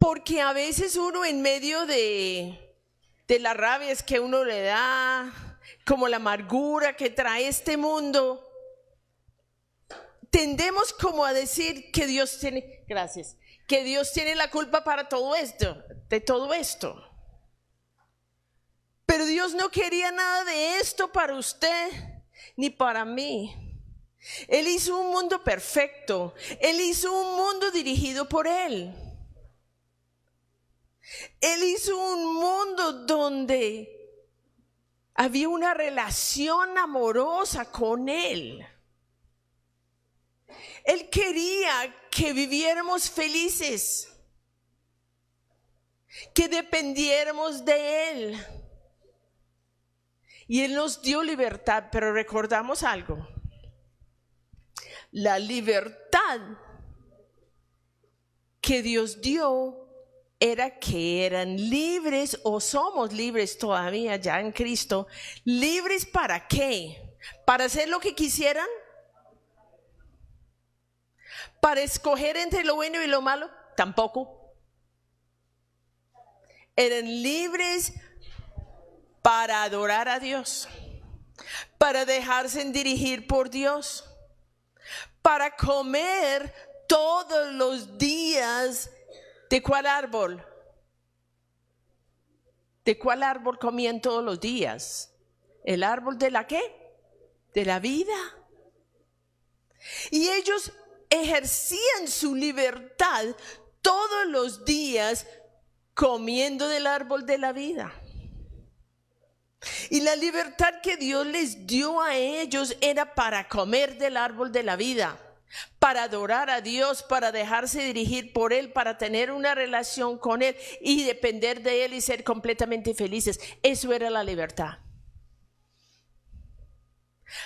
Porque a veces uno en medio de las rabias que uno le da, como la amargura que trae este mundo, tendemos como a decir que Dios tiene, gracias, que Dios tiene la culpa para todo esto, de todo esto. Pero Dios no quería nada de esto para usted ni para mí. Él hizo un mundo perfecto. Él hizo un mundo dirigido por Él. Él hizo un mundo donde había una relación amorosa con Él. Él quería que viviéramos felices, que dependiéramos de Él. Y Él nos dio libertad, pero recordamos algo. La libertad que Dios dio era que eran libres, o somos libres todavía ya en Cristo. ¿Libres para qué? ¿Para hacer lo que quisieran? ¿Para escoger entre lo bueno y lo malo? Tampoco. Eran libres para adorar a Dios, para dejarse dirigir por Dios, para comer todos los días. ¿De cuál árbol? ¿De cuál árbol comían todos los días? ¿El árbol de la qué? De la vida. Y ellos ejercían su libertad todos los días comiendo del árbol de la vida. Y la libertad que Dios les dio a ellos era para comer del árbol de la vida, para adorar a Dios, para dejarse dirigir por Él, para tener una relación con Él y depender de Él y ser completamente felices. Eso era la libertad.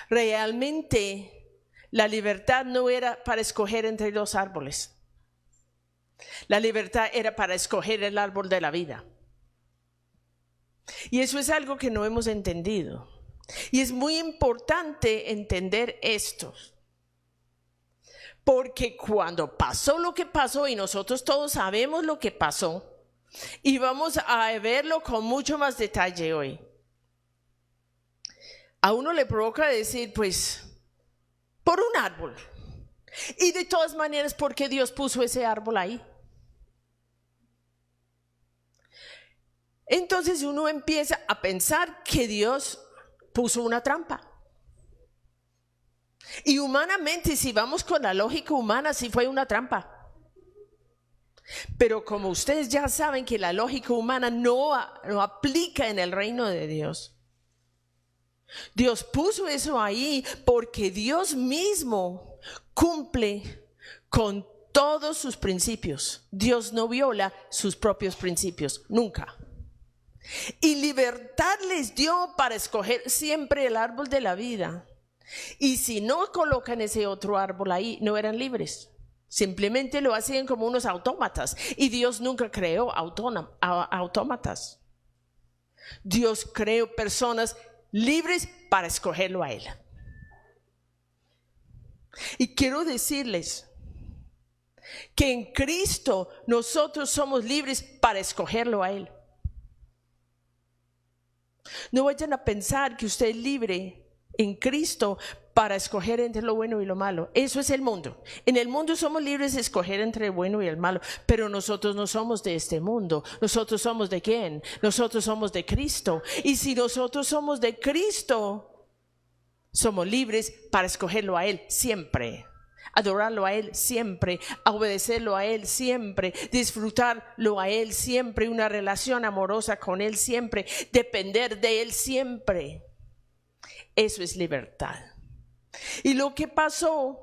Realmente la libertad no era para escoger entre dos árboles. La libertad era para escoger el árbol de la vida. Y eso es algo que no hemos entendido. Y es muy importante entender esto. Porque cuando pasó lo que pasó, y nosotros todos sabemos lo que pasó, y vamos a verlo con mucho más detalle hoy, a uno le provoca decir, pues, por un árbol. Y de todas maneras, ¿por qué Dios puso ese árbol ahí? Entonces uno empieza a pensar que Dios puso una trampa. Y humanamente, si vamos con la lógica humana, sí fue una trampa. Pero como ustedes ya saben que la lógica humana no aplica en el reino de Dios. Dios puso eso ahí porque Dios mismo cumple con todos sus principios. Dios no viola sus propios principios, nunca. Y libertad les dio para escoger siempre el árbol de la vida. Y si no colocan ese otro árbol ahí, no eran libres. Simplemente lo hacían como unos autómatas. Y Dios nunca creó autómatas. Dios creó personas libres para escogerlo a Él. Y quiero decirles que en Cristo nosotros somos libres para escogerlo a Él. No vayan a pensar que usted es libre en Cristo para escoger entre lo bueno y lo malo. Eso es el mundo. En el mundo somos libres de escoger entre el bueno y el malo, pero nosotros no somos de este mundo. Nosotros somos ¿de quién? Nosotros somos de Cristo. Y si nosotros somos de Cristo, somos libres para escogerlo a Él siempre, adorarlo a Él siempre, obedecerlo a Él siempre, disfrutarlo a Él siempre, una relación amorosa con Él siempre, depender de Él siempre. Eso es libertad. Y lo que pasó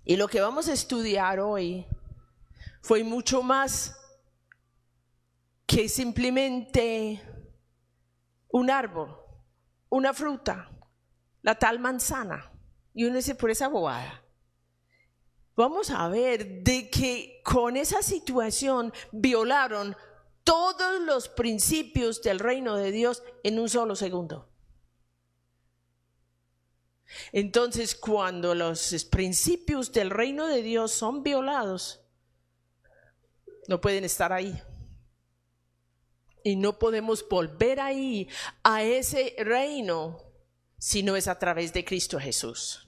y lo que vamos a estudiar hoy fue mucho más que simplemente un árbol, una fruta, la tal manzana. Y uno dice, por esa bobada. Vamos a ver de que con esa situación violaron todos los principios del reino de Dios en un solo segundo. Entonces, cuando los principios del reino de Dios son violados, no pueden estar ahí. Y no podemos volver ahí a ese reino si no es a través de Cristo Jesús.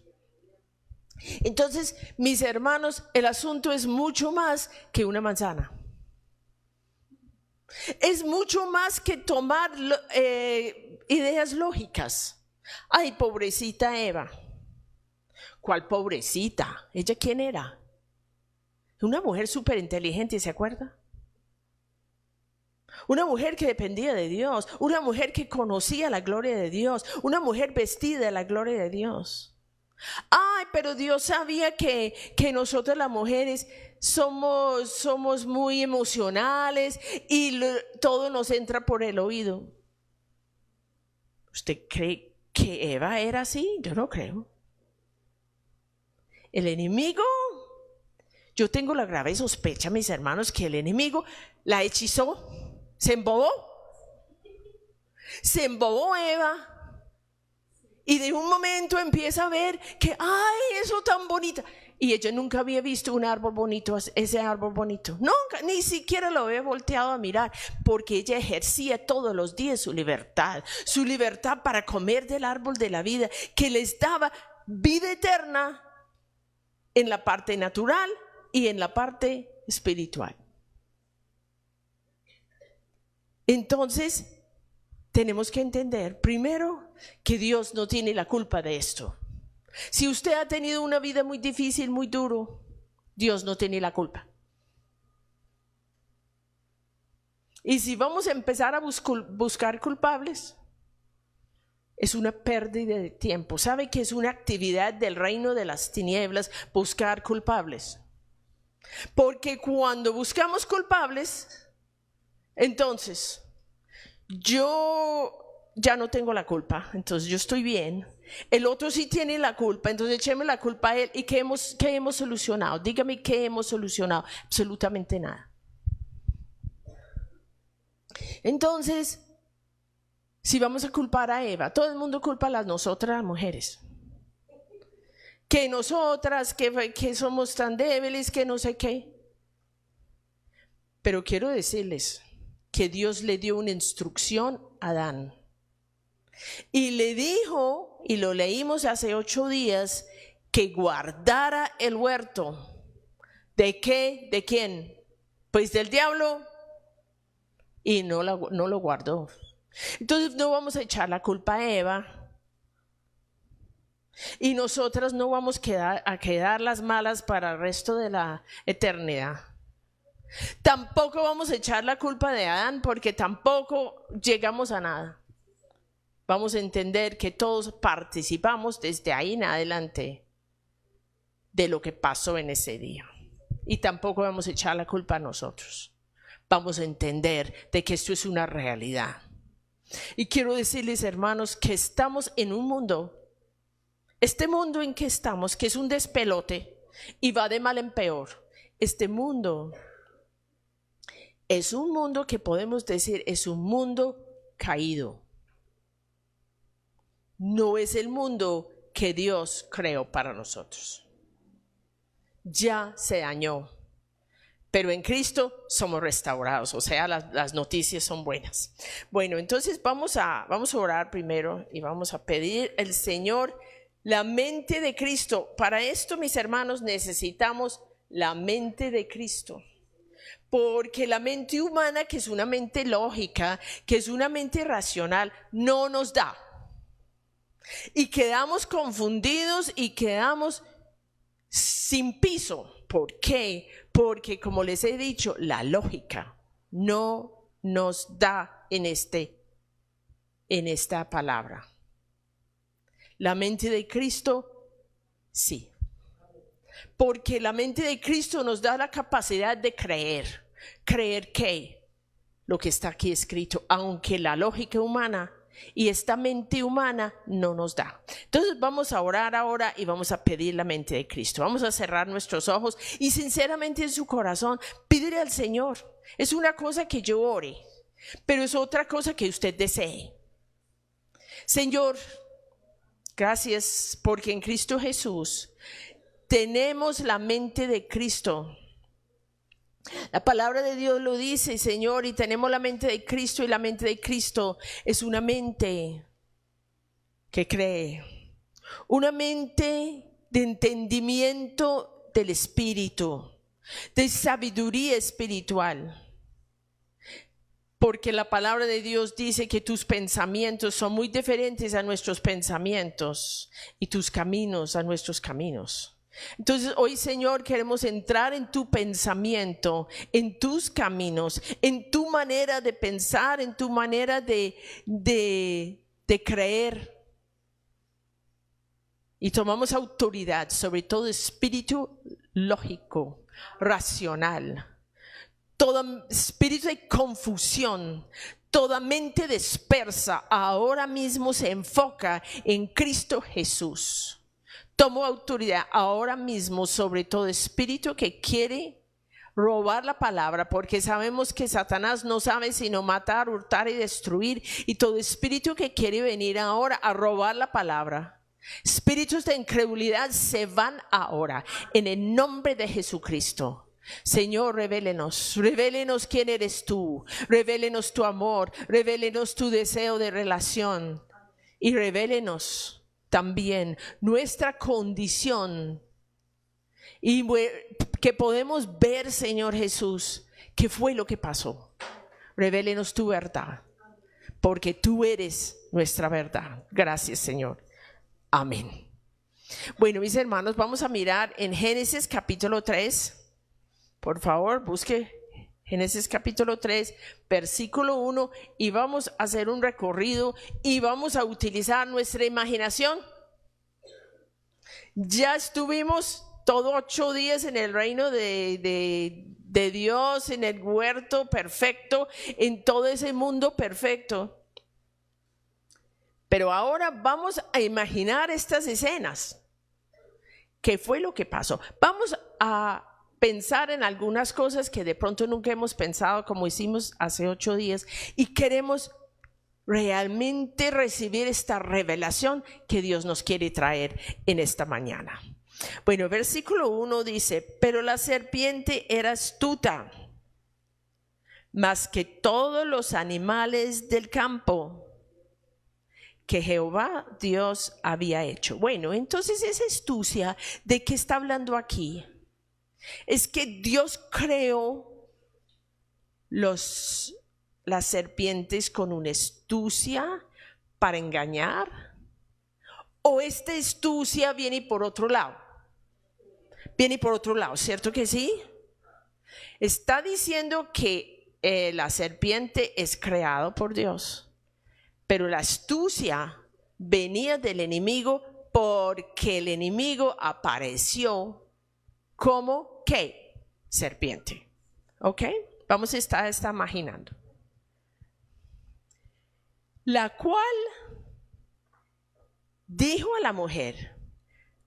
Entonces, mis hermanos, el asunto es mucho más que una manzana. Es mucho más que tomar ideas lógicas. Ay, pobrecita Eva. ¿Cuál pobrecita? ¿Ella quién era? Una mujer súper inteligente, ¿se acuerda? Una mujer que dependía de Dios, una mujer que conocía la gloria de Dios, una mujer vestida de la gloria de Dios. Ay, pero Dios sabía que nosotros las mujeres somos muy emocionales y todo nos entra por el oído. ¿Usted cree que Eva era así? Yo no creo. El enemigo, yo tengo la grave sospecha, mis hermanos, que el enemigo la hechizó. Se embobó Eva. Y de un momento empieza a ver que, ay, eso tan bonito. Y ella nunca había visto un árbol bonito, ese árbol bonito. Nunca, ni siquiera lo había volteado a mirar, porque ella ejercía todos los días su libertad para comer del árbol de la vida, que les daba vida eterna en la parte natural y en la parte espiritual. Entonces, tenemos que entender, primero, que Dios no tiene la culpa de esto. Si usted ha tenido una vida muy difícil, muy duro, Dios no tiene la culpa. Y si vamos a empezar a buscar culpables, es una pérdida de tiempo. ¿Sabe que es una actividad del reino de las tinieblas buscar culpables? Porque cuando buscamos culpables, entonces yo ya no tengo la culpa, entonces yo estoy bien. El otro sí tiene la culpa, entonces echemos la culpa a él. ¿Y qué hemos solucionado? Dígame qué hemos solucionado. Absolutamente nada. Entonces, si vamos a culpar a Eva, todo el mundo culpa a nosotras las mujeres. Que nosotras, que somos tan débiles, que no sé qué. Pero quiero decirles que Dios le dio una instrucción a Adán. Y le dijo, y lo leímos hace 8 días, que guardara el huerto. ¿De qué? ¿De quién? Pues del diablo. Y no lo guardó. Entonces no vamos a echar la culpa a Eva. Y nosotras no vamos a quedar las malas para el resto de la eternidad. Tampoco vamos a echar la culpa de Adán, porque tampoco llegamos a nada. Vamos a entender que todos participamos desde ahí en adelante de lo que pasó en ese día. Y tampoco vamos a echar la culpa a nosotros. Vamos a entender de que esto es una realidad. Y quiero decirles, hermanos, que estamos en un mundo, este mundo en que estamos, que es un despelote y va de mal en peor. Este mundo es un mundo que podemos decir es un mundo caído. No es el mundo que Dios creó para nosotros. Ya se dañó. Pero en Cristo somos restaurados, o sea, las noticias son buenas. Bueno, entonces vamos a orar primero y vamos a pedir al Señor la mente de Cristo. Para esto, mis hermanos, necesitamos la mente de Cristo. Porque la mente humana, que es una mente lógica, que es una mente racional, no nos da. Y quedamos confundidos y quedamos sin piso. ¿Por qué? Porque, como les he dicho, la lógica no nos da en esta palabra. La mente de Cristo, sí. Porque la mente de Cristo nos da la capacidad de creer. ¿Creer qué? Lo que está aquí escrito, aunque la lógica humana y esta mente humana no nos da. Entonces vamos a orar ahora y vamos a pedir la mente de Cristo. Vamos a cerrar nuestros ojos y sinceramente en su corazón pídele al Señor. Es una cosa que yo ore, pero es otra cosa que usted desee. Señor, gracias porque en Cristo Jesús tenemos la mente de Cristo. La palabra de Dios lo dice, Señor, y tenemos la mente de Cristo, y la mente de Cristo es una mente que cree, una mente de entendimiento del Espíritu, de sabiduría espiritual. Porque la palabra de Dios dice que tus pensamientos son muy diferentes a nuestros pensamientos y tus caminos a nuestros caminos. Entonces hoy, Señor, queremos entrar en tu pensamiento, en tus caminos, en tu manera de pensar, en tu manera de creer. Y tomamos autoridad sobre todo espíritu lógico, racional. Todo espíritu de confusión, toda mente dispersa, ahora mismo se enfoca en Cristo Jesús. Tomo autoridad ahora mismo sobre todo espíritu que quiere robar la palabra, porque sabemos que Satanás no sabe sino matar, hurtar y destruir. Y todo espíritu que quiere venir ahora a robar la palabra, espíritus de incredulidad, se van ahora en el nombre de Jesucristo. Señor, revélenos quién eres tú, revélenos tu amor, revélenos tu deseo de relación y revélenos también nuestra condición y que podemos ver, Señor Jesús, qué fue lo que pasó. Revélenos tu verdad, porque tú eres nuestra verdad. Gracias, Señor. Amén. Bueno, mis hermanos, vamos a mirar en Génesis capítulo 3. Por favor, busque Génesis capítulo 3, versículo 1, y vamos a hacer un recorrido y vamos a utilizar nuestra imaginación. Ya estuvimos todos 8 días en el reino de Dios, en el huerto perfecto, en todo ese mundo perfecto. Pero ahora vamos a imaginar estas escenas. ¿Qué fue lo que pasó? Vamos a pensar en algunas cosas que de pronto nunca hemos pensado, como hicimos hace 8 días, y queremos realmente recibir esta revelación que Dios nos quiere traer en esta mañana. Bueno, versículo 1 dice: pero la serpiente era astuta más que todos los animales del campo que Jehová Dios había hecho. Bueno, entonces esa astucia, ¿de qué está hablando aquí? Es que Dios creó las serpientes con una astucia para engañar, o esta astucia viene por otro lado. Viene por otro lado, ¿cierto que sí? Está diciendo que la serpiente es creado por Dios, pero la astucia venía del enemigo porque el enemigo apareció como ¿qué? Serpiente. ¿Ok? Vamos a estar imaginando. La cual dijo a la mujer: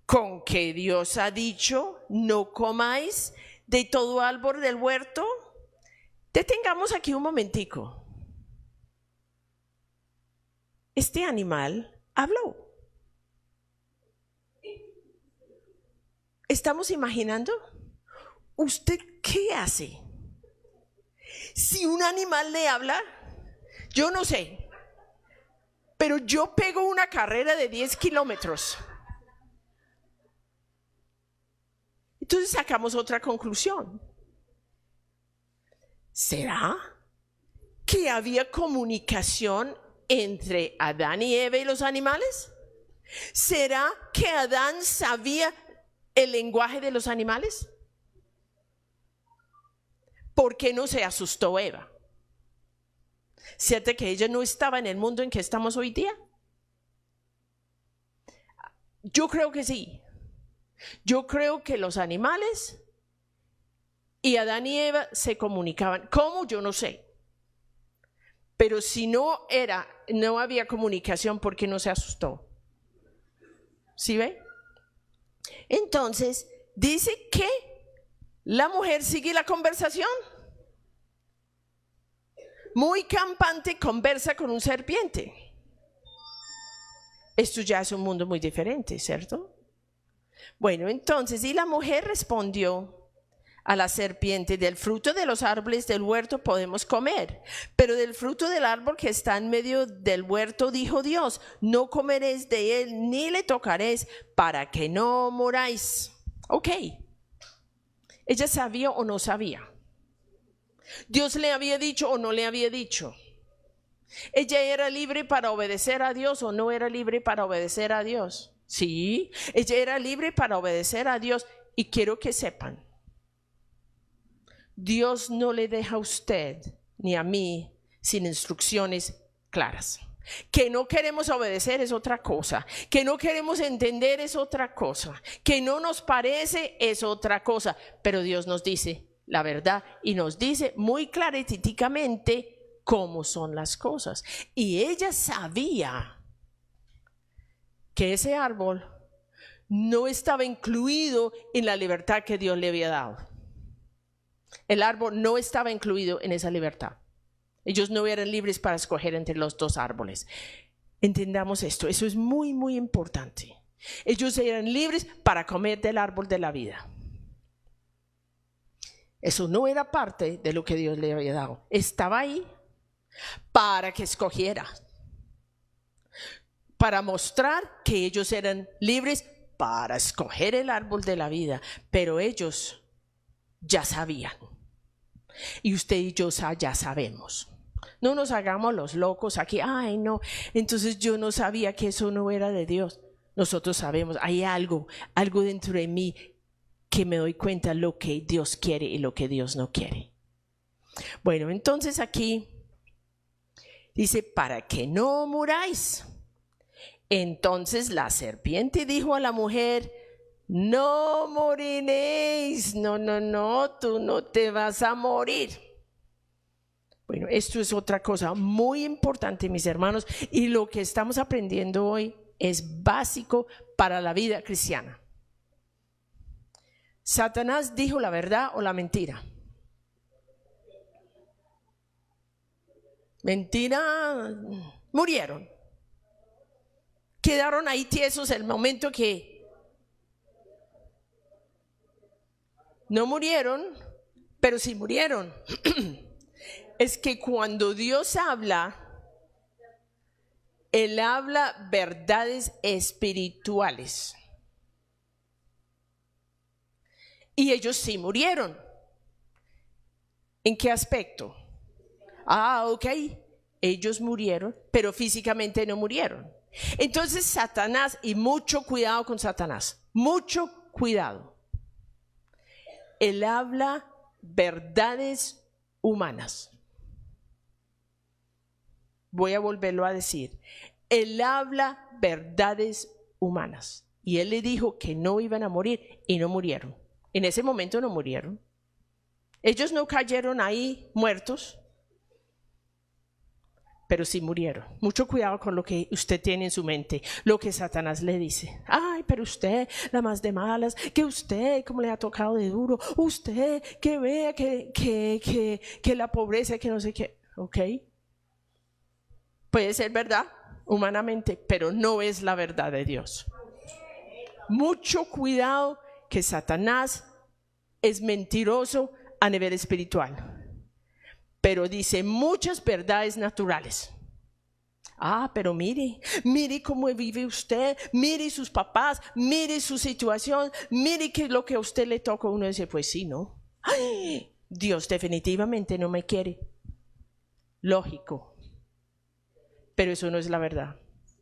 ¿con qué Dios ha dicho no comáis de todo árbol del huerto? Detengamos aquí un momentico. Este animal habló. ¿Estamos imaginando? ¿Usted qué hace? Si un animal le habla, yo no sé, pero yo pego una carrera de 10 kilómetros. Entonces sacamos otra conclusión. ¿Será que había comunicación entre Adán y Eva y los animales? ¿Será que Adán sabía el lenguaje de los animales? ¿Por qué no se asustó Eva? ¿Cierto que ella no estaba en el mundo en que estamos hoy día? Yo creo que sí. Yo creo que los animales y Adán y Eva se comunicaban. ¿Cómo? Yo no sé. Pero si no había comunicación, ¿por qué no se asustó? ¿Sí ve? Entonces, dice que la mujer sigue la conversación. Muy campante, conversa con un serpiente. Esto ya es un mundo muy diferente, ¿cierto? Bueno, entonces, y la mujer respondió a la serpiente: del fruto de los árboles del huerto podemos comer, pero del fruto del árbol que está en medio del huerto dijo Dios: no comeréis de él ni le tocaréis, para que no muráis. Ok, ella sabía o no sabía. Dios le había dicho o no le había dicho. Ella era libre para obedecer a Dios o no era libre para obedecer a Dios. Sí, ella era libre para obedecer a Dios. Y quiero que sepan, Dios no le deja a usted ni a mí sin instrucciones claras. Que no queremos obedecer es otra cosa, que no queremos entender es otra cosa, que no nos parece es otra cosa, pero Dios nos dice la verdad y nos dice muy claríticamente cómo son las cosas. Y ella sabía que ese árbol no estaba incluido en la libertad que Dios le había dado. El árbol no estaba incluido en esa libertad. Ellos no eran libres para escoger entre los dos árboles. Entendamos esto, eso es muy, muy importante. Ellos eran libres para comer del árbol de la vida. Eso no era parte de lo que Dios le había dado. Estaba ahí para que escogiera, para mostrar que ellos eran libres para escoger el árbol de la vida, pero ellos ya sabían. Y usted y yo ya sabemos. No nos hagamos los locos aquí. Ay, no, entonces yo no sabía que eso no era de Dios. Nosotros sabemos, hay algo dentro de mí que me doy cuenta lo que Dios quiere y lo que Dios no quiere. Bueno, entonces aquí dice: para que no muráis. Entonces la serpiente dijo a la mujer: no moriréis. No, tú no te vas a morir. Bueno, esto es otra cosa muy importante, mis hermanos, y lo que estamos aprendiendo hoy es básico para la vida cristiana. ¿Satanás dijo la verdad o la mentira? Mentira. Murieron. Quedaron ahí tiesos el momento que no murieron, pero sí murieron. Es que cuando Dios habla, Él habla verdades espirituales. Y ellos sí murieron. ¿En qué aspecto? Ok, ellos murieron, pero físicamente no murieron. Entonces Satanás, y mucho cuidado con Satanás, mucho cuidado. Él habla verdades humanas. Voy a volverlo a decir. Él habla verdades humanas. Y él le dijo que no iban a morir y no murieron. En ese momento no murieron. Ellos no cayeron ahí muertos, pero sí murieron. Mucho cuidado con lo que usted tiene en su mente, lo que Satanás le dice. Ay, pero usted, la más de malas, que usted, como le ha tocado de duro, usted, que vea que la pobreza, que no sé qué. Ok, puede ser verdad humanamente, pero no es la verdad de Dios. Mucho cuidado, que Satanás es mentiroso a nivel espiritual, pero dice muchas verdades naturales. Pero mire cómo vive usted, mire sus papás, mire su situación, mire que lo que a usted le toca. Uno dice, pues sí, ¿no? Ay, Dios definitivamente no me quiere. Lógico, pero eso no es la verdad.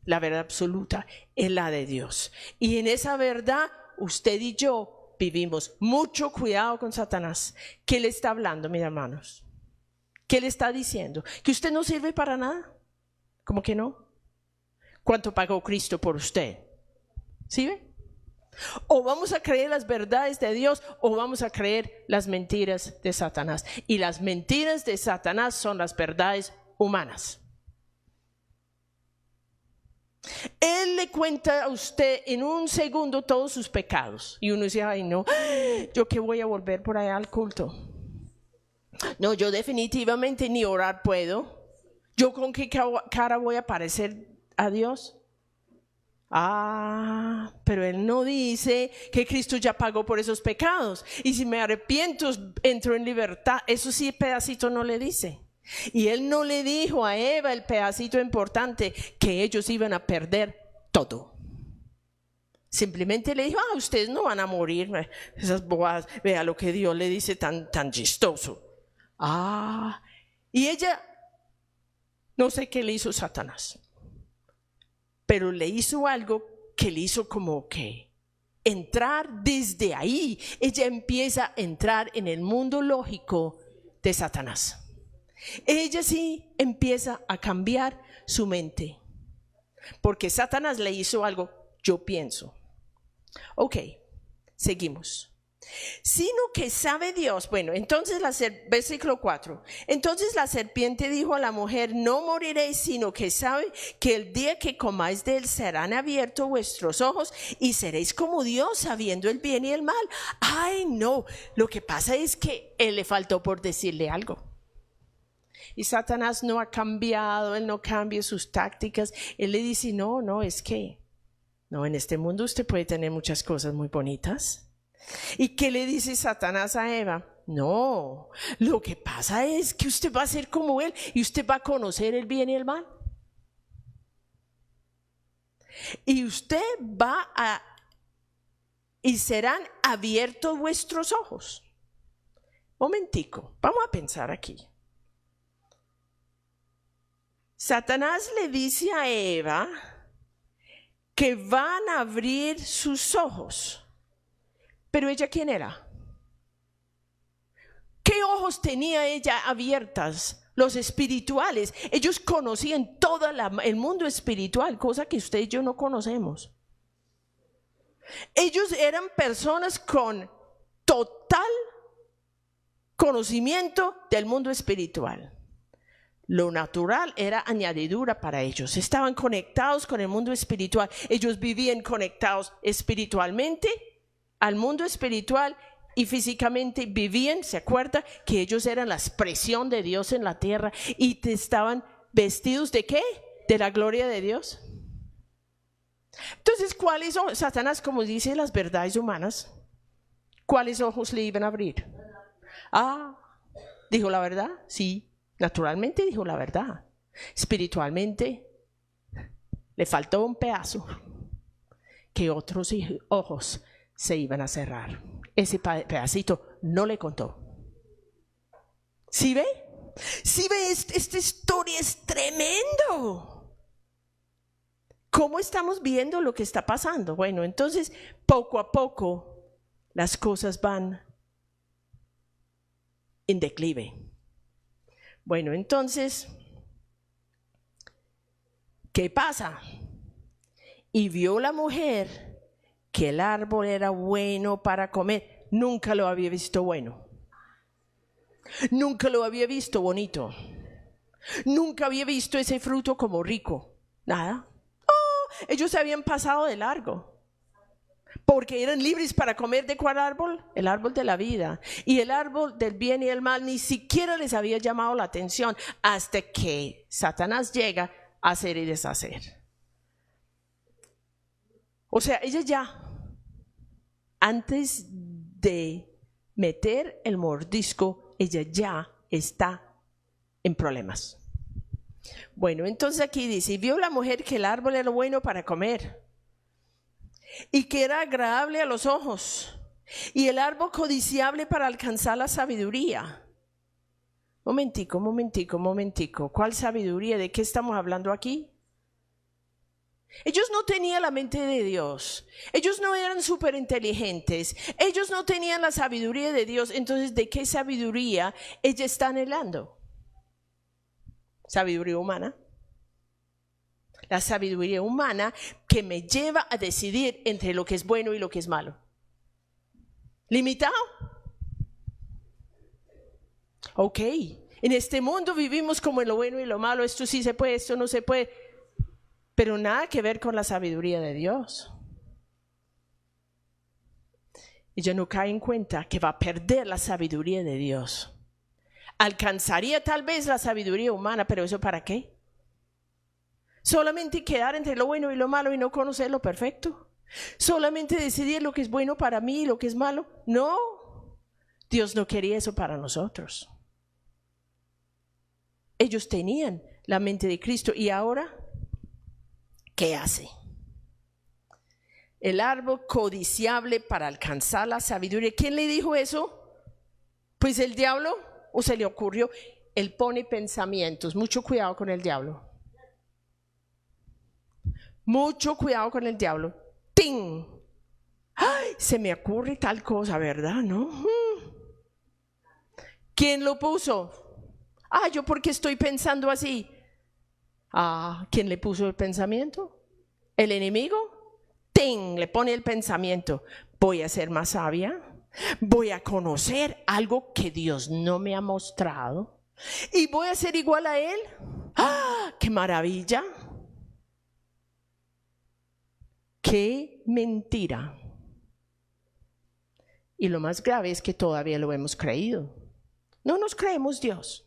La verdad absoluta es la de Dios. Y en esa verdad, usted y yo vivimos. Mucho cuidado con Satanás. ¿Qué le está hablando, mis hermanos? ¿Qué le está diciendo? ¿Que usted no sirve para nada? ¿Cómo que no? ¿Cuánto pagó Cristo por usted? ¿Sí ve? O vamos a creer las verdades de Dios o vamos a creer las mentiras de Satanás. Y las mentiras de Satanás son las verdades humanas. Él le cuenta a usted en un segundo todos sus pecados. Y uno dice, ay no, yo que voy a volver por allá al culto. No, yo definitivamente ni orar puedo. ¿Yo con qué cara voy a parecer a Dios? Pero él no dice que Cristo ya pagó por esos pecados. Y si me arrepiento, entro en libertad. Eso sí, el pedacito no le dice. Y él no le dijo a Eva el pedacito importante, que ellos iban a perder todo. Simplemente le dijo, ustedes no van a morir. Esas bobadas, vea lo que Dios le dice tan chistoso. Y ella, no sé qué le hizo Satanás, pero le hizo algo que le hizo como que entrar desde ahí. Ella empieza a entrar en el mundo lógico de Satanás. Ella sí empieza a cambiar su mente, porque Satanás le hizo algo, yo pienso. Ok, seguimos. Sino que sabe Dios. Bueno, entonces versículo 4. Entonces la serpiente dijo a la mujer, no moriréis, sino que sabe que el día que comáis de él serán abiertos vuestros ojos y seréis como Dios, sabiendo el bien y el mal. No, lo que pasa es que él le faltó por decirle algo. Y Satanás no ha cambiado, él no cambia sus tácticas. Él le dice, no, es que no, en este mundo usted puede tener muchas cosas muy bonitas. ¿Y qué le dice Satanás a Eva? No, lo que pasa es que usted va a ser como él y usted va a conocer el bien y el mal. Y usted y serán abiertos vuestros ojos. Momentico, vamos a pensar aquí. Satanás le dice a Eva que van a abrir sus ojos. Pero ella, ¿quién era? ¿Qué ojos tenía ella abiertas? Los espirituales. Ellos conocían todo el mundo espiritual, cosa que usted y yo no conocemos. Ellos eran personas con total conocimiento del mundo espiritual. Lo natural era añadidura para ellos. Estaban conectados con el mundo espiritual. Ellos vivían conectados espiritualmente al mundo espiritual y físicamente vivían. ¿Se acuerda que ellos eran la expresión de Dios en la tierra y estaban vestidos de qué? De la gloria de Dios. Entonces, ¿cuáles ojos? Satanás, como dice las verdades humanas, ¿cuáles ojos le iban a abrir? ¿Dijo la verdad? Sí. Naturalmente dijo la verdad. Espiritualmente le faltó un pedazo, que otros ojos se iban a cerrar. Ese pedacito no le contó. ¿Sí ve? ¿Sí ve? Esta historia es tremendo. ¿Cómo estamos viendo lo que está pasando? Bueno, entonces poco a poco las cosas van en declive. Bueno, entonces, ¿qué pasa? Y vio la mujer que el árbol era bueno para comer. Nunca lo había visto bueno. Nunca lo había visto bonito. Nunca había visto ese fruto como rico. Nada. Ellos se habían pasado de largo. Porque eran libres para comer ¿de cuál árbol? El árbol de la vida. Y el árbol del bien y el mal ni siquiera les había llamado la atención hasta que Satanás llega a hacer y deshacer. O sea, ella ya, antes de meter el mordisco, ella ya está en problemas. Bueno, entonces aquí dice, y vio la mujer que el árbol era bueno para comer y que era agradable a los ojos, y el árbol codiciable para alcanzar la sabiduría. Momentico. ¿Cuál sabiduría? ¿De qué estamos hablando aquí? Ellos no tenían la mente de Dios. Ellos no eran súper inteligentes. Ellos no tenían la sabiduría de Dios. Entonces, ¿de qué sabiduría ella está anhelando? Sabiduría humana. La sabiduría humana que me lleva a decidir entre lo que es bueno y lo que es malo. ¿Limitado? Ok. En este mundo vivimos como en lo bueno y lo malo. Esto sí se puede, esto no se puede. Pero nada que ver con la sabiduría de Dios. Ella no cae en cuenta que va a perder la sabiduría de Dios. Alcanzaría tal vez la sabiduría humana, pero ¿eso para qué? Solamente quedar entre lo bueno y lo malo y no conocer lo perfecto. Solamente decidir lo que es bueno para mí y lo que es malo. No, Dios no quería eso para nosotros. Ellos tenían la mente de Cristo y ahora, ¿qué hace? El árbol codiciable para alcanzar la sabiduría. ¿Quién le dijo eso? Pues el diablo, o se le ocurrió. Él pone pensamientos. Mucho cuidado con el diablo. Mucho cuidado con el diablo. ¡Ting! ¡Ay! Se me ocurre tal cosa, ¿verdad? ¿No? ¿Quién lo puso? Ah, ¿yo por qué estoy pensando así? Ah, ¿quién le puso el pensamiento? ¿El enemigo? ¡Ting! Le pone el pensamiento. Voy a ser más sabia. Voy a conocer algo que Dios no me ha mostrado. Y voy a ser igual a Él. ¡Ah! ¡Qué maravilla! ¡Qué mentira! Y lo más grave es que todavía lo hemos creído. No nos creemos Dios.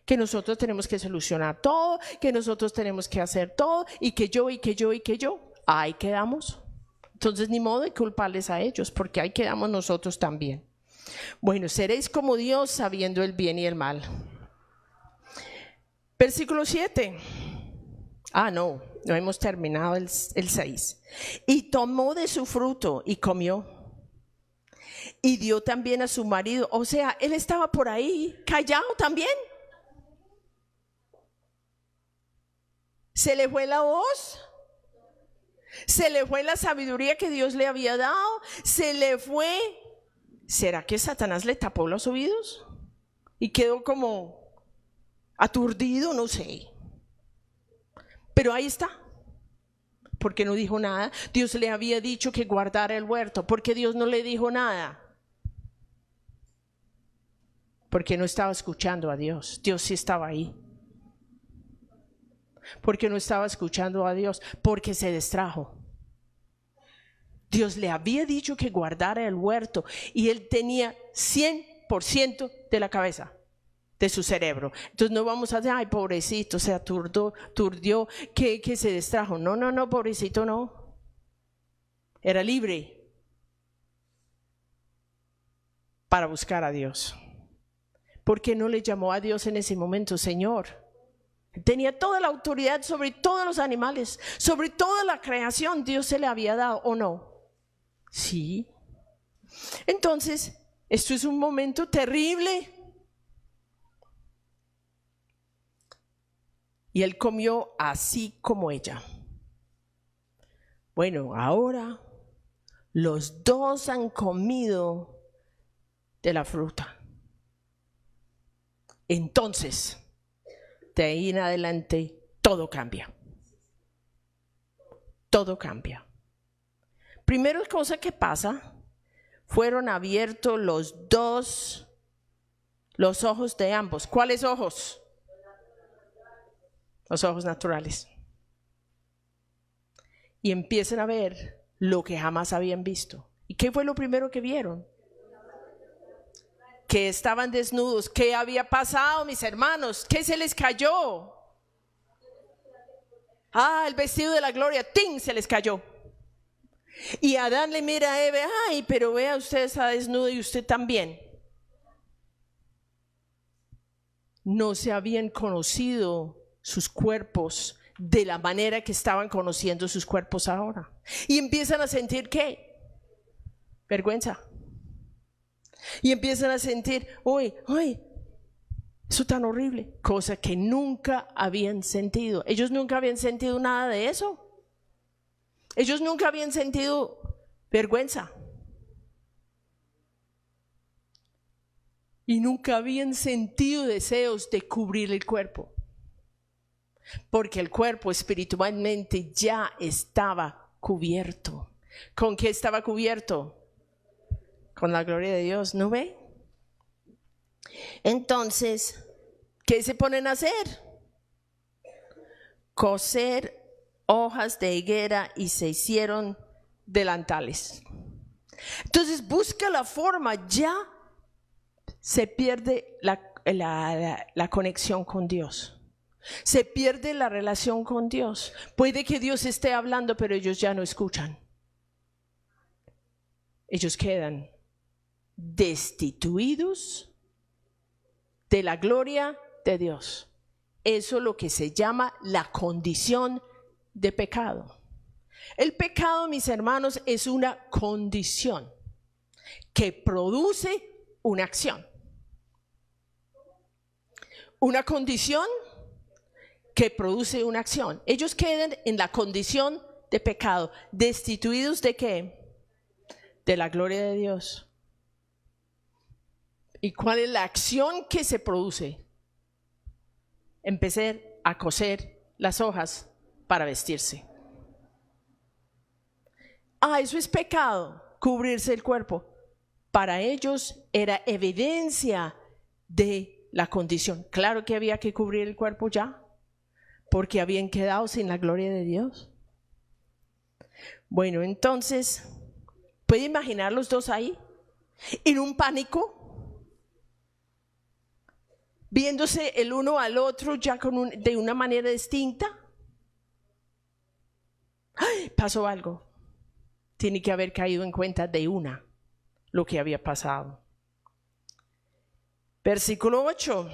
Que nosotros tenemos que solucionar todo, que nosotros tenemos que hacer todo, y que yo. Ahí quedamos. Entonces ni modo de culparles a ellos, porque ahí quedamos nosotros también. Bueno, seréis como Dios sabiendo el bien y el mal. Versículo 7. No hemos terminado el 6. Y tomó de su fruto y comió. Y dio también a su marido. O sea, él estaba por ahí callado también. ¿Se le fue la voz? ¿Se le fue la sabiduría que Dios le había dado? ¿Se le fue? ¿Será que Satanás le tapó los oídos? Y quedó como aturdido, no sé. Pero ahí está. Porque no dijo nada. Dios le había dicho que guardara el huerto. ¿Por qué Dios no le dijo nada? Porque no estaba escuchando a Dios. Dios sí estaba ahí. Porque no estaba escuchando a Dios, porque se distrajo. Dios le había dicho que guardara el huerto y él tenía 100% de la cabeza, de su cerebro. Entonces no vamos a decir, ay, pobrecito, se aturdió, que se distrajo. No, pobrecito no. Era libre para buscar a Dios. ¿Por qué no le llamó a Dios en ese momento, Señor? Tenía toda la autoridad sobre todos los animales, sobre toda la creación. Dios se le había dado, ¿o no? Sí. Entonces, esto es un momento terrible. Y él comió así como ella. Bueno, ahora los dos han comido de la fruta. Entonces, de ahí en adelante, todo cambia. Todo cambia. Primera cosa que pasa, fueron abiertos los ojos de ambos. ¿Cuáles ojos? Los ojos naturales. Y empiezan a ver lo que jamás habían visto. ¿Y qué fue lo primero que vieron? Que estaban desnudos. ¿Qué había pasado, mis hermanos? ¿Qué se les cayó? El vestido de la gloria, ¡ting!, se les cayó. Y Adán le mira a Eva, ay, pero vea, usted está desnudo y usted también. No se habían conocido sus cuerpos de la manera que estaban conociendo sus cuerpos ahora. Y empiezan a sentir, ¿qué? Vergüenza. Y empiezan a sentir, uy, eso tan horrible, cosa que nunca habían sentido. Ellos nunca habían sentido nada de eso. Ellos nunca habían sentido vergüenza. Y nunca habían sentido deseos de cubrir el cuerpo. Porque el cuerpo espiritualmente ya estaba cubierto. ¿Con qué estaba cubierto? Con la gloria de Dios, ¿no ve? Entonces, ¿qué se ponen a hacer? Coser hojas de higuera y se hicieron delantales. Entonces busca la forma, ya se pierde la conexión con Dios. Se pierde la relación con Dios. Puede que Dios esté hablando, pero ellos ya no escuchan. Ellos quedan destituidos de la gloria de Dios. Eso es lo que se llama la condición de pecado. El pecado, mis hermanos, es una condición que produce una acción. Una condición que produce una acción. Ellos quedan en la condición de pecado. ¿Destituidos de qué? De la gloria de Dios. ¿Y cuál es la acción que se produce? Empezar a coser las hojas para vestirse. Eso es pecado, cubrirse el cuerpo. Para ellos era evidencia de la condición. Claro que había que cubrir el cuerpo ya, porque habían quedado sin la gloria de Dios. Bueno, entonces, ¿puede imaginar los dos ahí? En un pánico, viéndose el uno al otro ya de una manera distinta. ¡Ay! Pasó algo. Tiene que haber caído en cuenta de una lo que había pasado. Versículo 8.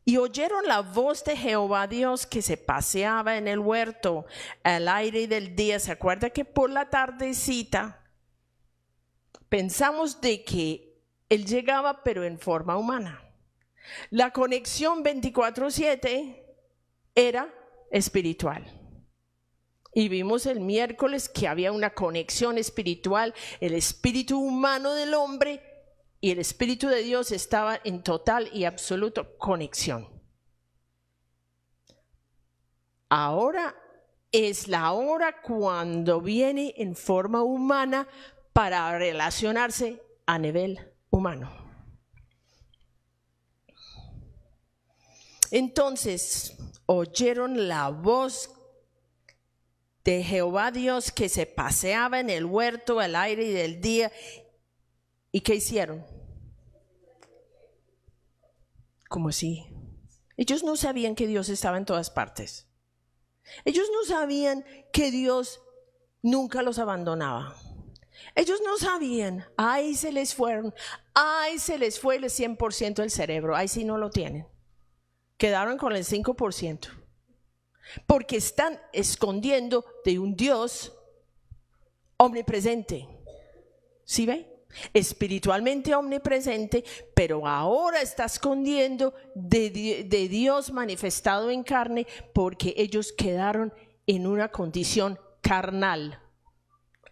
Y oyeron la voz de Jehová Dios que se paseaba en el huerto al aire del día. ¿Se acuerda que por la tardecita pensamos de que Él llegaba pero en forma humana? La conexión 24/7 era espiritual. Y vimos el miércoles que había una conexión espiritual. El espíritu humano del hombre y el espíritu de Dios estaban en total y absoluta conexión. Ahora es la hora cuando viene en forma humana para relacionarse a nivel humano. Entonces oyeron la voz de Jehová Dios que se paseaba en el huerto al aire del día. ¿Y qué hicieron? ¿Cómo así? Ellos no sabían que Dios estaba en todas partes. Ellos no sabían que Dios nunca los abandonaba. Ellos no sabían. Ay, se les fueron. Ay, se les fue el 100% del cerebro. Ay, sí no lo tienen. Quedaron con el 5%. Porque están escondiendo de un Dios omnipresente. ¿Sí ve? Espiritualmente omnipresente, pero ahora está escondiendo de Dios manifestado en carne, porque ellos quedaron en una condición carnal.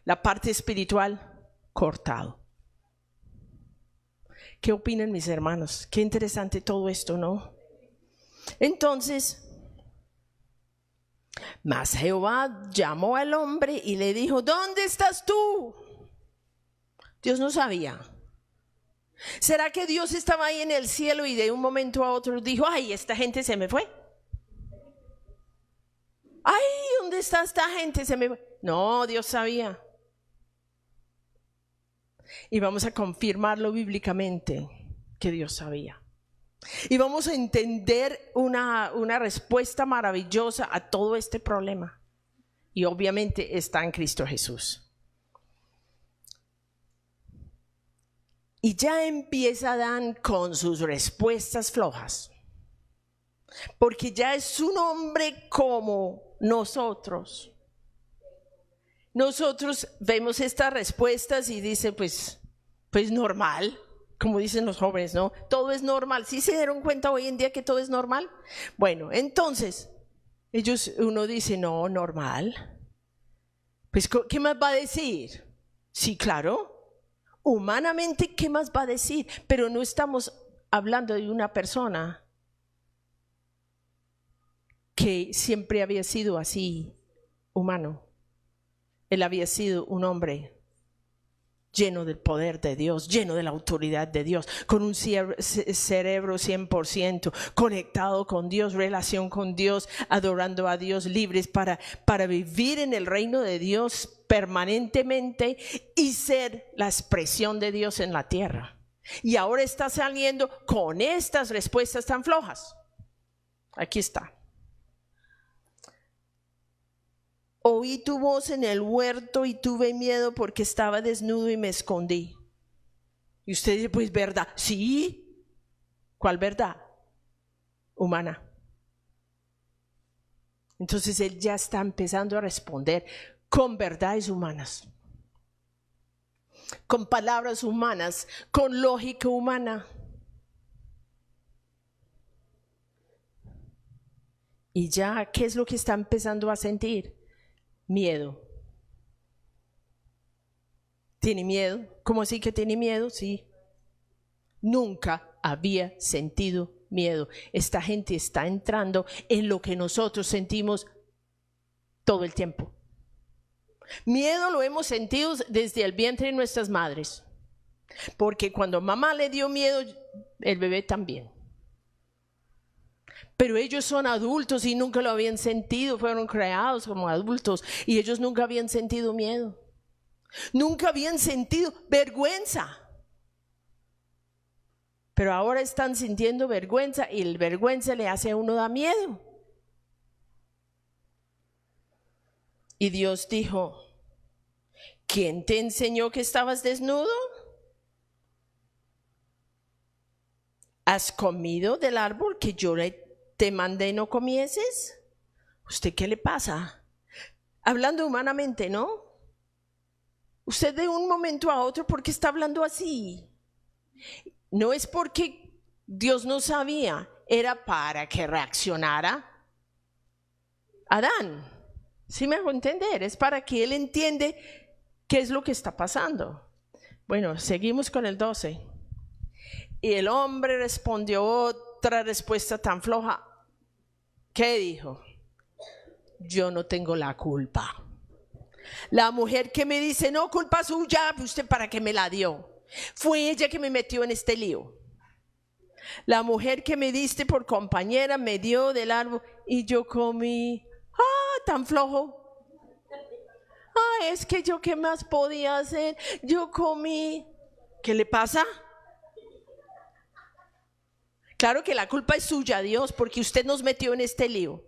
La parte espiritual cortado. ¿Qué opinan mis hermanos? Qué interesante todo esto, ¿no? Entonces, mas Jehová llamó al hombre y le dijo: ¿dónde estás tú? Dios no sabía. ¿Será que Dios estaba ahí en el cielo y de un momento a otro dijo: ay, esta gente se me fue? Ay, ¿dónde está esta gente? Se me fue. No, Dios sabía. Y vamos a confirmarlo bíblicamente, que Dios sabía. Y vamos a entender una respuesta maravillosa a todo este problema. Y obviamente está en Cristo Jesús. Y ya empieza Adán con sus respuestas flojas. Porque ya es un hombre como nosotros. Nosotros vemos estas respuestas y dice, pues normal. Como dicen los jóvenes, ¿no? Todo es normal. ¿Sí se dieron cuenta hoy en día que todo es normal? Bueno, entonces, uno dice, no, normal. Pues, ¿qué más va a decir? Sí, claro. Humanamente, ¿qué más va a decir? Pero no estamos hablando de una persona que siempre había sido así, humano. Él había sido un hombre lleno del poder de Dios, lleno de la autoridad de Dios, con un cerebro 100%, conectado con Dios, relación con Dios, adorando a Dios, libres para vivir en el reino de Dios permanentemente y ser la expresión de Dios en la tierra. Y ahora está saliendo con estas respuestas tan flojas. Aquí está. Oí tu voz en el huerto y tuve miedo porque estaba desnudo y me escondí. Y usted dice, pues verdad. Sí. ¿Cuál verdad? Humana. Entonces él ya está empezando a responder con verdades humanas, con palabras humanas, con lógica humana. Y ya, ¿qué es lo que está empezando a sentir? Miedo. ¿Tiene miedo? ¿Cómo así que tiene miedo? Sí. Nunca había sentido miedo. Esta gente está entrando en lo que nosotros sentimos todo el tiempo. Miedo lo hemos sentido desde el vientre de nuestras madres. Porque cuando mamá le dio miedo, el bebé también. Pero ellos son adultos y nunca lo habían sentido, fueron creados como adultos y ellos nunca habían sentido miedo. Nunca habían sentido vergüenza. Pero ahora están sintiendo vergüenza y el vergüenza le hace a uno da miedo. Y Dios dijo, ¿quién te enseñó que estabas desnudo? ¿Has comido del árbol que yo te mandé no comieses? ¿Usted qué le pasa? Hablando humanamente, ¿no? Usted de un momento a otro, ¿por qué está hablando así? No es porque Dios no sabía, era para que reaccionara Adán. ¿Sí me hago entender? Es para que él entiende qué es lo que está pasando. Bueno, seguimos con el 12. Y el hombre respondió otra respuesta tan floja. ¿Qué dijo? Yo no tengo la culpa. La mujer que me dice, no, culpa suya, ¿usted para qué me la dio? Fue ella que me metió en este lío. La mujer que me diste por compañera me dio del árbol y yo comí. ¡Ah, tan flojo! ¡Ah, es que yo qué más podía hacer! Yo comí. ¿Qué le pasa? Claro que la culpa es suya, Dios, porque usted nos metió en este lío.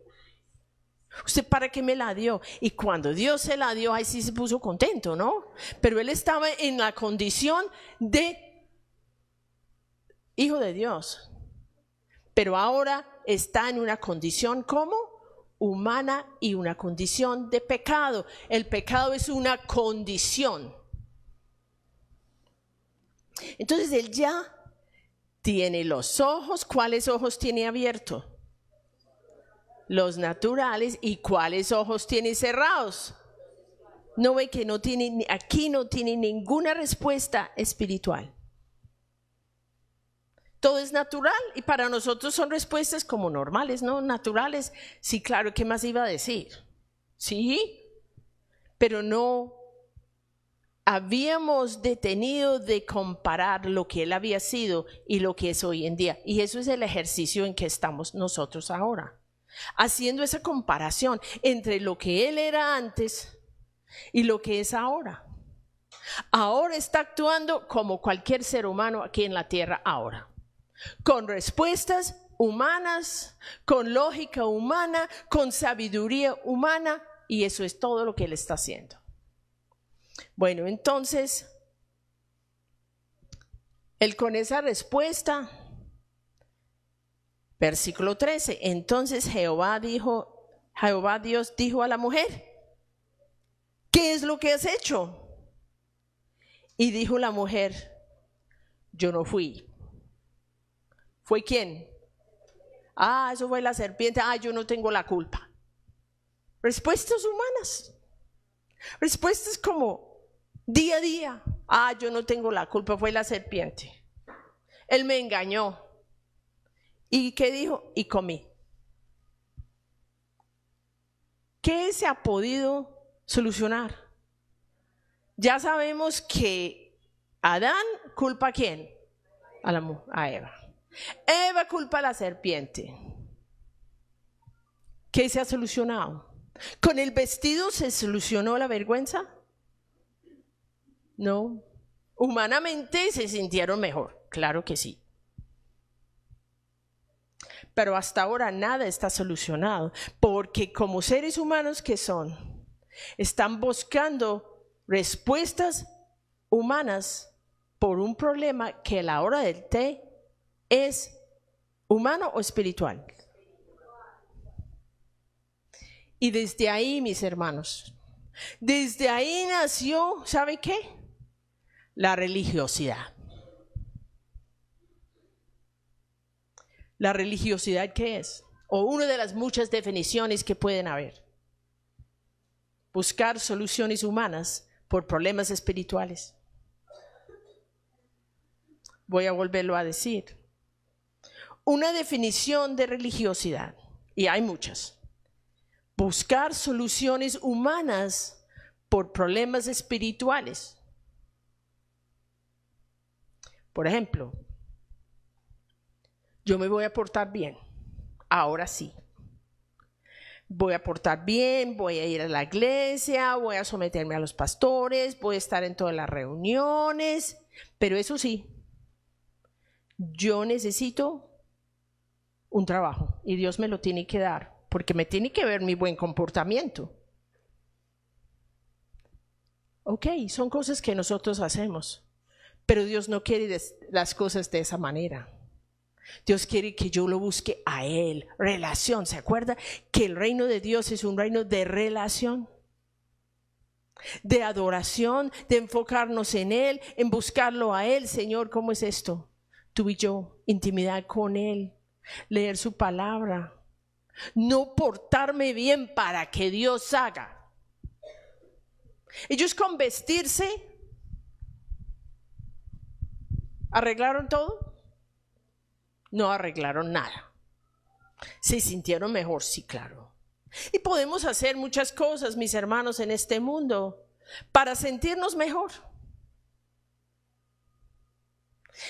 ¿Usted para qué me la dio? Y cuando Dios se la dio, ahí sí se puso contento, ¿no? Pero él estaba en la condición de hijo de Dios. Pero ahora está en una condición como humana y una condición de pecado. El pecado es una condición. Entonces él ya tiene los ojos. ¿Cuáles ojos tiene abiertos? Los naturales. ¿Y cuáles ojos tiene cerrados? No ve que no tiene, aquí no tiene ninguna respuesta espiritual. Todo es natural y para nosotros son respuestas como normales, ¿no? Naturales. Sí, claro, ¿qué más iba a decir? Sí, pero no habíamos detenido de comparar lo que él había sido y lo que es hoy en día. Y eso es el ejercicio en que estamos nosotros ahora. Haciendo esa comparación entre lo que él era antes y lo que es ahora. Ahora está actuando como cualquier ser humano aquí en la tierra ahora. Con respuestas humanas, con lógica humana, con sabiduría humana, y eso es todo lo que él está haciendo. Bueno, entonces, él con esa respuesta, versículo 13, entonces Jehová Dios dijo a la mujer, ¿qué es lo que has hecho? Y dijo la mujer, yo no fui. ¿Fue quién? Ah, eso fue la serpiente. Ah, yo no tengo la culpa. Respuestas humanas. Respuestas como día a día. Ah, yo no tengo la culpa, fue la serpiente. Él me engañó. ¿Y qué dijo? Y comí. ¿Qué se ha podido solucionar? Ya sabemos que Adán culpa a quién? A Eva. Eva culpa a la serpiente. ¿Qué se ha solucionado? ¿Con el vestido se solucionó la vergüenza? No. Humanamente se sintieron mejor, claro que sí. Pero hasta ahora nada está solucionado, porque como seres humanos que son, Están buscando respuestas humanas por un problema que a la hora del té es humano o espiritual. Y desde ahí, mis hermanos, desde ahí nació, ¿sabe qué? La religiosidad. ¿La religiosidad qué es? O una de las muchas definiciones que pueden haber. Buscar soluciones humanas por problemas espirituales. Voy a volverlo a decir. Una definición de religiosidad, y hay muchas. Buscar soluciones humanas por problemas espirituales. Por ejemplo, yo me voy a portar bien, ahora sí. Voy a portar bien, voy a ir a la iglesia, voy a someterme a los pastores, voy a estar en todas las reuniones, pero eso sí, yo necesito un trabajo y Dios me lo tiene que dar, porque me tiene que ver mi buen comportamiento. Ok, son cosas que nosotros hacemos, pero Dios no quiere las cosas de esa manera. Dios quiere que yo lo busque a Él, relación. ¿Se acuerda que el reino de Dios es un reino de relación? De adoración, de enfocarnos en Él, en buscarlo a Él. Señor, ¿cómo es esto? Tú y yo, intimidad con Él, leer su palabra. No portarme bien para que Dios haga. Ellos con vestirse, ¿arreglaron todo? No arreglaron nada. ¿Se sintieron mejor? Sí, claro. Y podemos hacer muchas cosas, mis hermanos, en este mundo para sentirnos mejor.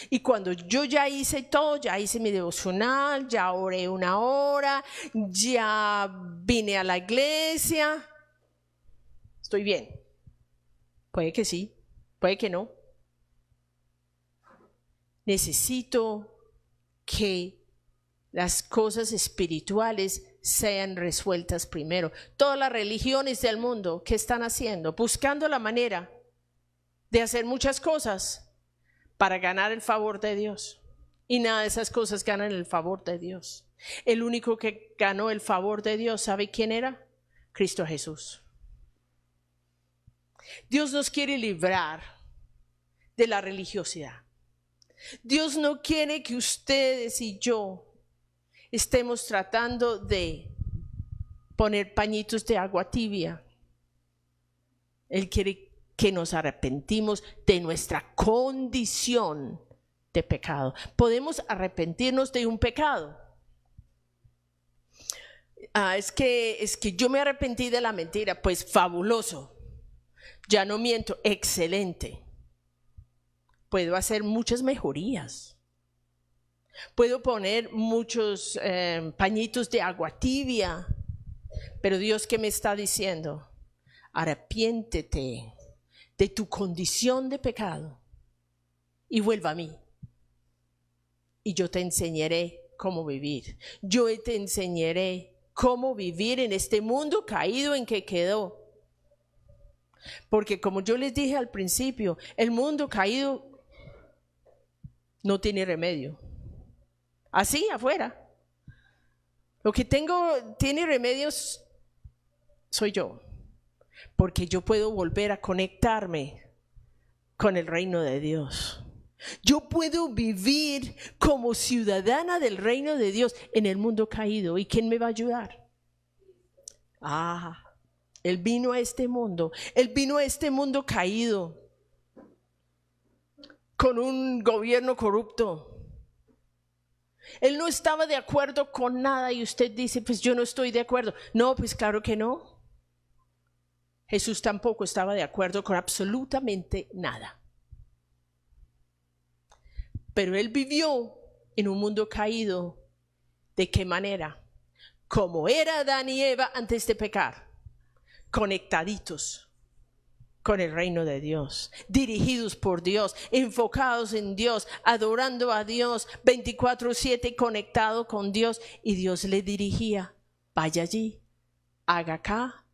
Y cuando yo ya hice todo, ya hice mi devocional, ya oré 1 hora, ya vine a la iglesia, estoy bien. Puede que sí, puede que no. Necesito que las cosas espirituales sean resueltas primero. Todas las religiones del mundo, ¿qué están haciendo? Buscando la manera de hacer muchas cosas para ganar el favor de Dios. Y nada de esas cosas ganan el favor de Dios. El único que ganó el favor de Dios, ¿sabe quién era? Cristo Jesús. Dios nos quiere librar de la religiosidad. Dios no quiere que ustedes y yo estemos tratando de poner pañitos de agua tibia. Él quiere que nos arrepentimos de nuestra condición de pecado. Podemos arrepentirnos de un pecado. Es que yo me arrepentí de la mentira. Pues fabuloso. Ya no miento. Excelente. Puedo hacer muchas mejorías. Puedo poner muchos pañitos de agua tibia. Pero Dios, ¿qué me está diciendo? Arrepiéntete de tu condición de pecado y vuelva a mí. Y yo te enseñaré cómo vivir. Yo te enseñaré cómo vivir en este mundo caído en que quedó. Porque como yo les dije al principio, el mundo caído no tiene remedio. Así afuera. Lo que tiene remedios soy yo. Porque yo puedo volver a conectarme con el reino de Dios. Yo puedo vivir como ciudadana del reino de Dios en el mundo caído. ¿Y quién me va a ayudar? Él vino a este mundo. Él vino a este mundo caído, con un gobierno corrupto. Él no estaba de acuerdo con nada y usted dice, pues yo no estoy de acuerdo. No, pues claro que no. Jesús tampoco estaba de acuerdo con absolutamente nada. Pero Él vivió en un mundo caído. ¿De qué manera? Como era Adán y Eva antes de pecar. Conectaditos con el reino de Dios, dirigidos por Dios, enfocados en Dios, adorando a Dios, 24/7 conectado con Dios, y Dios le dirigía, vaya allí, haga acá,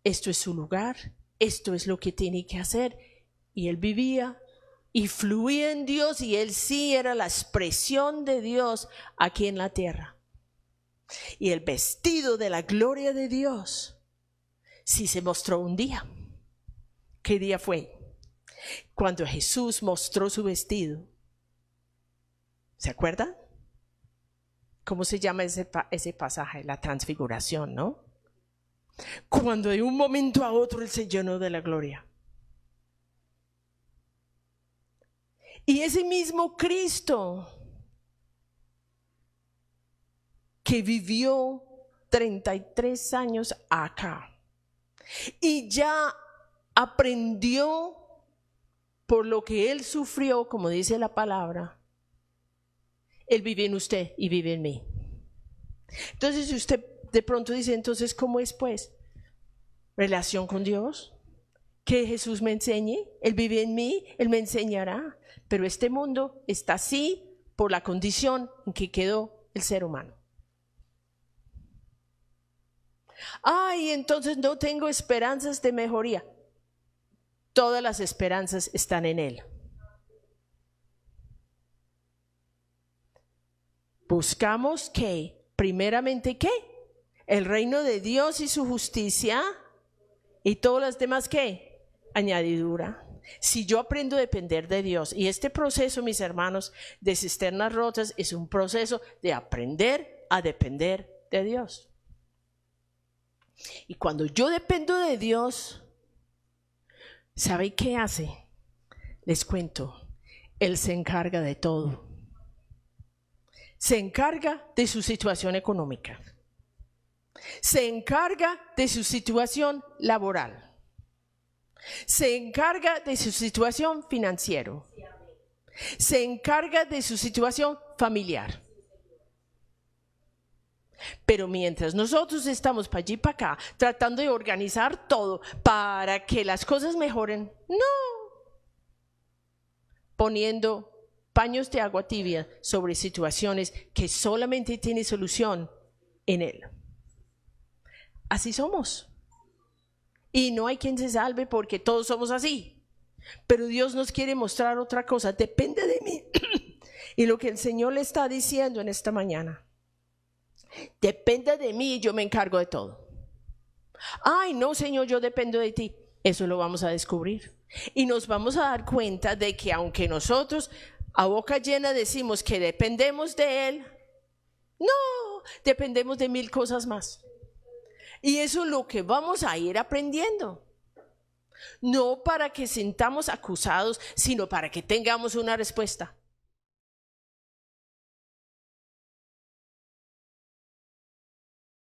esto es su lugar, esto es lo que tiene que hacer. Y él vivía y fluía en Dios, y él sí era la expresión de Dios aquí en la tierra. Y el vestido de la gloria de Dios sí se mostró un día. ¿Qué día fue? Cuando Jesús mostró su vestido. ¿Se acuerdan? ¿Cómo se llama ese pasaje? La transfiguración, ¿no? Cuando de un momento a otro él se llenó de la gloria. Y ese mismo Cristo que vivió 33 años acá y ya aprendió por lo que él sufrió, como dice la palabra, él vive en usted y vive en mí. Entonces, si usted de pronto dice, entonces, ¿cómo es pues? Relación con Dios, que Jesús me enseñe, él vive en mí, él me enseñará. Pero este mundo está así por la condición en que quedó el ser humano. Ay, entonces no tengo esperanzas de mejoría. Todas las esperanzas están en él. Buscamos ¿qué? Primeramente ¿qué? El reino de Dios y su justicia, y todas las demás ¿qué? Añadidura. Si yo aprendo a depender de Dios, y este proceso, mis hermanos, de cisternas rotas es un proceso de aprender a depender de Dios. Y cuando yo dependo de Dios, ¿sabe qué hace? Les cuento, Él se encarga de todo. Se encarga de su situación económica. Se encarga de su situación laboral. Se encarga de su situación financiera. Se encarga de su situación familiar. Pero mientras nosotros estamos para allí y para acá, tratando de organizar todo para que las cosas mejoren, no. Poniendo paños de agua tibia sobre situaciones que solamente tienen solución en Él. Así somos. Y no hay quien se salve porque todos somos así. Pero Dios nos quiere mostrar otra cosa. Depende de mí. Y lo que el Señor le está diciendo en esta mañana. Depende de mí y yo me encargo de todo. Ay, no, Señor, yo dependo de ti. Eso lo vamos a descubrir. Y nos vamos a dar cuenta de que aunque nosotros a boca llena decimos que dependemos de Él, no, dependemos de 1000 cosas más. Y eso es lo que vamos a ir aprendiendo. No para que sintamos acusados, sino para que tengamos una respuesta.